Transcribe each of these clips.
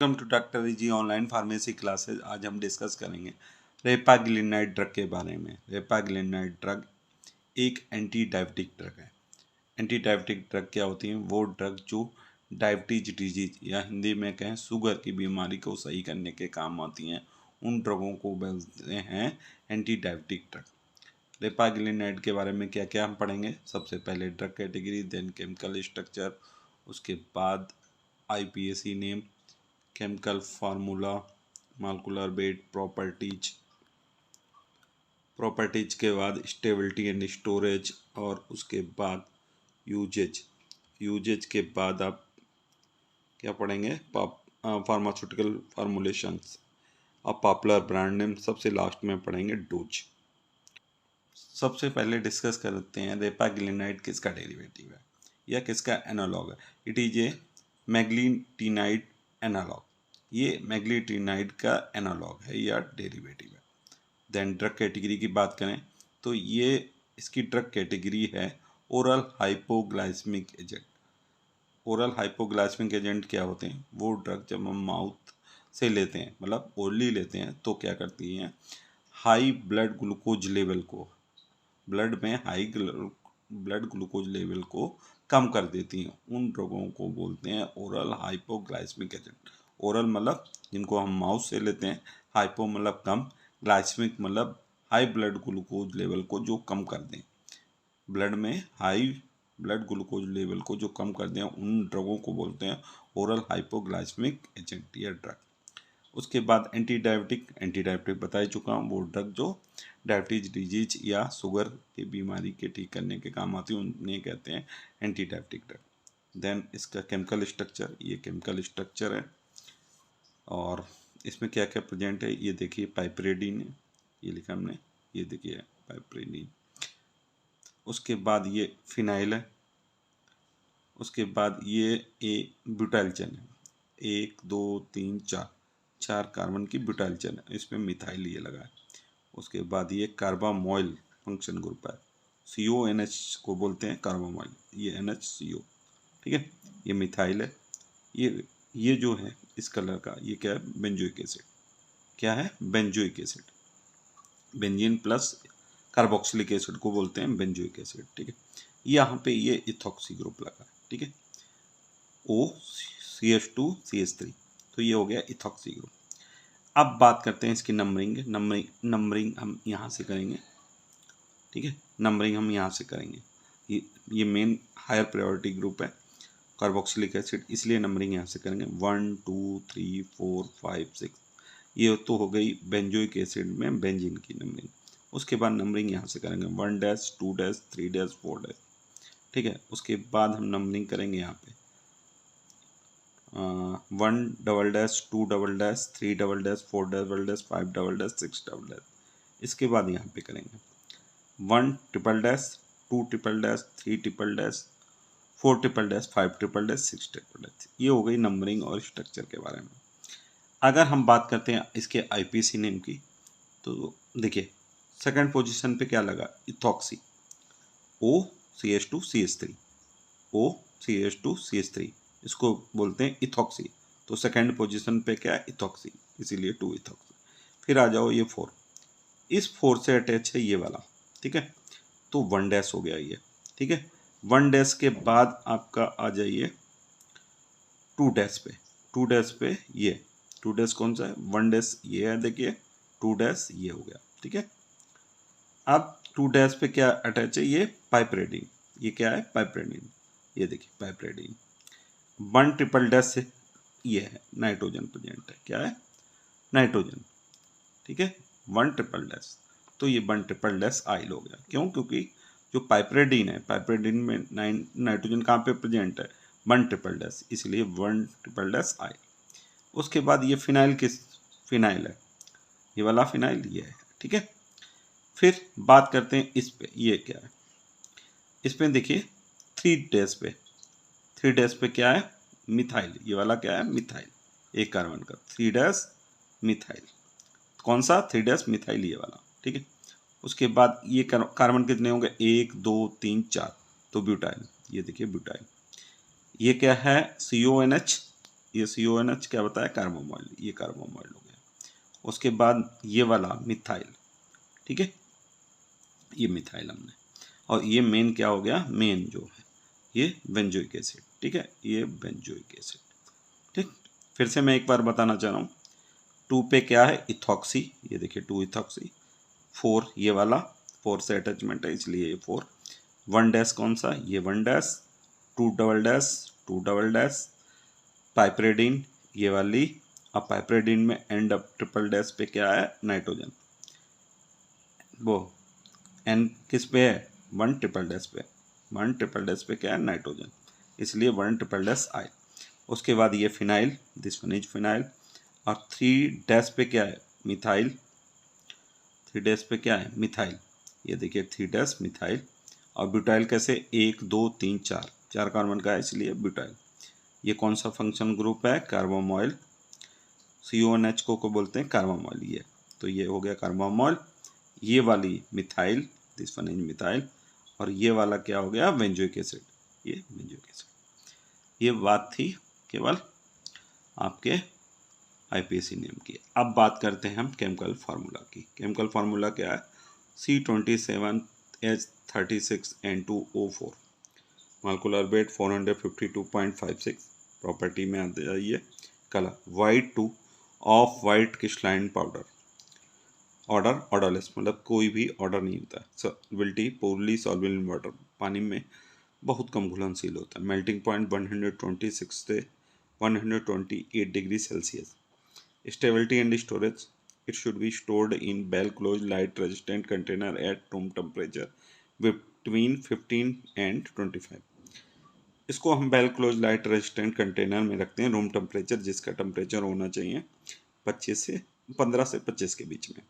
Welcome to doctor ji online pharmacy classes. आज हम discuss करेंगे रेपाग्लिनाइड ड्रग के बारे में। रेपाग्लिनाइड ड्रग एक एंटी डायबिटिक ड्रग है। एंटी डायबिटिक ड्रग क्या होती हैं? वो ड्रग जो डायबिटीज डिजीज या हिंदी में कहें शुगर की बीमारी को सही करने के काम आती हैं, उन ड्रगों को बोलते हैं एंटी डायबिटिक ड्रग। रेपाग्लिनाइड के बारे में क्या क्या हम पढ़ेंगे? सबसे पहले drug category, then chemical structure, उसके बाद IPAC name, chemical formula, molecular weight, properties के बाद स्टेबिलिटी एंड स्टोरेज, और उसके बाद यूजेज के बाद आप क्या पढ़ेंगे? फार्मास्यूटिकल फार्मूलेशंस और पॉपुलर ब्रांड नेम। सबसे लास्ट में पढ़ेंगे डोज। सबसे पहले डिस्कस करते हैं रेपाग्लिनाइड किसका डेरिवेटिव है या किसका एनालॉग है। It is a meglitinide analogue. ये मैग्लीटिनाइड का एनालॉग है या डेरिवेटिव है। देन ड्रग कैटेगरी की बात करें तो ये इसकी ड्रग कैटेगरी है oral hypoglycaemic agent. Oral hypoglycaemic agent क्या होते हैं? वो ड्रग जब हम माउथ से लेते हैं, मतलब ओरली लेते हैं, तो क्या करती हैं? हाई ब्लड ग्लूकोज लेवल को, ब्लड में हाई ब्लड ग्लूकोज लेवल को कम कर देती हैं। उन ड्रगों को बोलते हैं ओरल हाइपोग्लाइसेमिक एजेंट। ओरल मतलब जिनको हम माउथ से लेते हैं, हाइपो मतलब कम, ग्लाइसेमिक मतलब हाई ब्लड ग्लूकोज लेवल को जो कम कर दें, ब्लड में हाई ब्लड ग्लूकोज लेवल को जो कम कर दें, उन ड्रगों को बोलते हैं ओरल हाइपोग्लाइसेमिक एजेंट या ड्रग। उसके बाद एंटी डायबिटिक बता ही चुका हूँ। वो ड्रग जो डायबिटीज डिजीज या शुगर की बीमारी के ठीक करने के काम आती है, उन्हें कहते हैं एंटी डायबिटिक ड्रग। देन इसका केमिकल स्ट्रक्चर, ये केमिकल स्ट्रक्चर है और इसमें क्या क्या प्रेजेंट है ये देखिए। पाइपरेडिन है, ये लिखा हमने, ये देखिए पाइपरेडिन। उसके बाद ये फिनाइल है। उसके बाद ये ए ब्यूटाइल चेन है, 1 2 3 4 कार्बन की ब्यूटाइल चेन है, इसमें मिथाइल ये लगा है। उसके बाद ये कार्बामोइल फंक्शन ग्रुप है, CONH को बोलते हैं कार्बामोइल, ये NHCO, ठीक है। ये मिथाइल है। ये जो है इस कलर का, ये क्या है? Benzoic acid. क्या है? Benzoic acid. Benzene plus carboxylic acid को बोलते हैं बेंजोइक एसिड, ठीक है। यहाँ पे ये इथॉक्सी ग्रुप लगा है, ठीक है, OCH2CH3, तो ये हो गया इथॉक्सी ग्रुप। अब बात करते हैं इसकी नंबरिंग हम यहाँ से करेंगे, ठीक है। नंबरिंग हम यहाँ से करेंगे। ये मेन हायर प्रायोरिटी ग्रुप है कार्बोक्सिलिक एसिड, इसलिए नंबरिंग यहाँ से करेंगे 1 2 3 4 5 6। ये तो हो गई बेंजोइक एसिड में बेंजीन की नंबरिंग। उसके बाद नंबरिंग यहाँ से करेंगे 1 डैश 2 डैश 3 डैश 4 डैश, ठीक है। उसके बाद हम नंबरिंग करेंगे यहाँ पे 1 double dash 2 double dash 3 double dash 4 double dash 5 double dash 6 double dash. इसके बाद यहाँ पे करेंगे 1 triple dash 2 triple dash 3 triple dash 4 triple dash 5 triple dash 6 triple dash. ये हो गई नंबरिंग और स्ट्रक्चर के बारे में। अगर हम बात करते हैं इसके IPC नेम की, तो देखिए सेकंड पोजीशन पे क्या लगा? इथॉक्सी, OCH2CH3, OCH2CH3, इसको बोलते हैं इथॉक्सी। तो सेकंड पोजीशन पे क्या है? इथॉक्सी, इसीलिए 2 इथॉक्सी। फिर आ जाओ ये 4, इस 4 से अटैच है ये वाला, ठीक है, तो 1 डैश हो गया ये, ठीक है। 1 डैश के बाद आपका आ जाइए 2 डैश पे। 2 डैश पे ये 2 डैश कौन सा है? 1 डैश ये है, देखिए 2 डैश ये हो गया, ठीक है। अब 2 डैश पे क्या अटैच है? ये पाइपरेडिन। ये क्या है? पाइपरेडिन, ये देखिए पाइपरेडिन। 1 ट्रिपल डैश से ये है नाइट्रोजन प्रेजेंट है, क्या है? नाइट्रोजन, ठीक है। 1 ट्रिपल डैश, तो ये 1 ट्रिपल डैश आइल हो गया। क्यों? क्योंकि जो पाइपरेडिन है, पाइपरेडिन में नाइट्रोजन कहाँ पे प्रेजेंट है? 1 ट्रिपल डैश, इसलिए 1 ट्रिपल डैश आइल। उसके बाद ये फिनाइल किस? फिनाइल है, ये वाला फिनाइल ये है, ठीक है। फिर बात करते हैं इस पे, ये क्या है? इसमें देखिए 3 डैश पे, 3 डैश पे क्या है? मिथाइल, ये वाला क्या है? मिथाइल, एक कार्बन का 3 डैश मिथाइल। कौन सा? 3 डैश मिथाइल, ये वाला, ठीक है। उसके बाद ये कार्बन कितने होंगे? 1 2 3 4, तो ब्यूटाइल, ये देखिए ब्यूटाइल। ये क्या है? CONH ये CONH क्या बताया, कार्बोमॉल, ये कार्बोमॉल हो गया। उसके बाद ये वाला मिथाइल, ठीक है, ये मिथाइल हमने, और ये मेन क्या हो गया, मेन जो है ये बेंजोइक एसिड, ठीक है, ये बेंजोइक एसिड, ठीक। फिर से मैं एक बार बताना चाह रहा हूँ, 2 पे क्या है, इथॉक्सी, ये देखिए 2 इथॉक्सी, 4 ये वाला, 4 से अटैचमेंट है इसलिए ये 4, 1 डैश कौन सा, ये 1 dash, 2 double dash, 2 double dash, piperidine ये वाली, अब पाइपरेडिन में एंड अप ट्रिपल डैश पे क्या है, नाइट्रोजन, वो एन किस पे है, 1 ट्रिपल डैश पे, 1 ट्रिपल डैश पे क्या है, नाइट्रोजन, इसलिए 1 ट्रिपल डैश आई। उसके बाद ये phenyl, this one is phenyl, और 3 डैश पे क्या है, मिथाइल, 3 डैश पे क्या है, मिथाइल, ये देखिए 3 डैश मिथाइल, और ब्यूटाइल कैसे, 1 2 3 4, 4 कार्बन का है इसलिए ब्यूटाइल। ये कौन सा फंक्शन ग्रुप है, कार्बोमॉल, CONH को बोलते हैं कार्बोमॉल, ये तो ये हो गया कार्बोमॉल, ये वाली methyl, this one is methyl, और ये वाला क्या हो गया, बेंजोइक एसिड, ये बेंजोइक एसिड। ये बात थी केवल आपके IPAC नेम की। अब बात करते हैं हम केमिकल फार्मूला की। केमिकल फार्मूला क्या है, C27H36N2O4, मालिकुलर वेट 452.56, प्रॉपर्टी में आ जाइए, colour white two of white crystalline powder, order odourless, मतलब कोई भी ऑर्डर नहीं होता है, solubility poorly soluble in water, पानी में बहुत कम घुलनशील होता है, मेल्टिंग पॉइंट 126 से 128 degree Celsius, stability and storage, it should be stored in well close light resistant container at room temperature between 15 and 25। इसको हम well close light resistant container में रखते हैं, रूम टेम्परेचर जिसका टेम्परेचर होना चाहिए 15 से 25 के बीच में।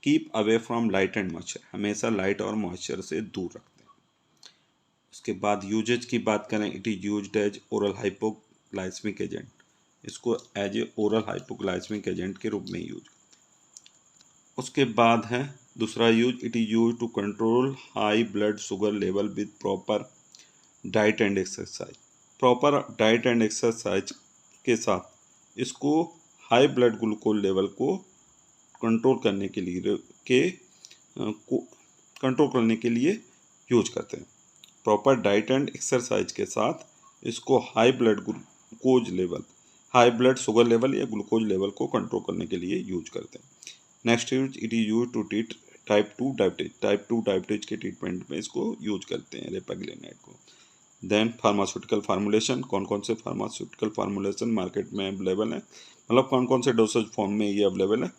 Keep away from light and moisture, हमेशा लाइट और मॉइस्चर से दूर रखते हैं। उसके बाद यूजेज की बात करें, it is used as oral hypoglycaemic agent, इसको as a oral hypoglycaemic agent के रूप में यूज। उसके बाद है दूसरा use, it is use to control high blood sugar level with proper diet and exercise, proper diet and exercise के साथ इसको हाई ब्लड ग्लूकोज लेवल को कंट्रोल करने के लिए यूज करते हैं। प्रॉपर डाइट एंड एक्सरसाइज के साथ इसको high blood glucose level, high blood sugar level या ग्लूकोज लेवल को कंट्रोल करने के लिए यूज करते हैं। Next use, it is use to treat type 2 diabetes, type 2 diabetes के ट्रीटमेंट में इसको यूज करते हैं, रेपाग्लिनाइड को। देन फार्मास्यूटिकल फार्मूलेशन, कौन कौन से फार्मास्यूटिकल फार्मूलेशन मार्केट में अवेलेबल है, मतलब कौन कौन से डोसेज फॉर्म में ये अवेलेबल है।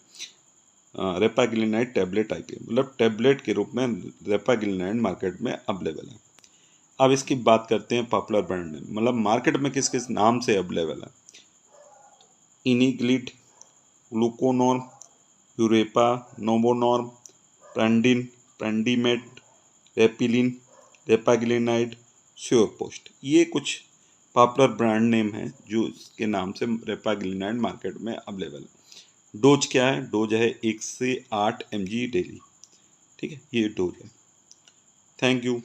रेपाग्लिनाइड टैबलेट IP, मतलब टैबलेट के रूप में रेपाग्लिनाइड मार्केट में अवेलेबल है। अब इसकी बात करते हैं पॉपुलर ब्रांड नेम, मतलब मार्केट में किस किस नाम से अवेलेबल है। इनिग्लिड, ग्लूकोनॉर्म, यूरेपा, नोवोनॉर्म, प्रेंडिन, प्रेंडिमेट, रेपिलिन, रेपाग्लिनाइड, श्योरपोस्ट, ये कुछ पॉपुलर ब्रांड नेम है जो इसके नाम से रेपाग्लिनाइड मार्केट में अवेलेबल है। डोज क्या है, डोज है 1 से 8 mg डेली, ठीक है, ये डोज है। Thank you.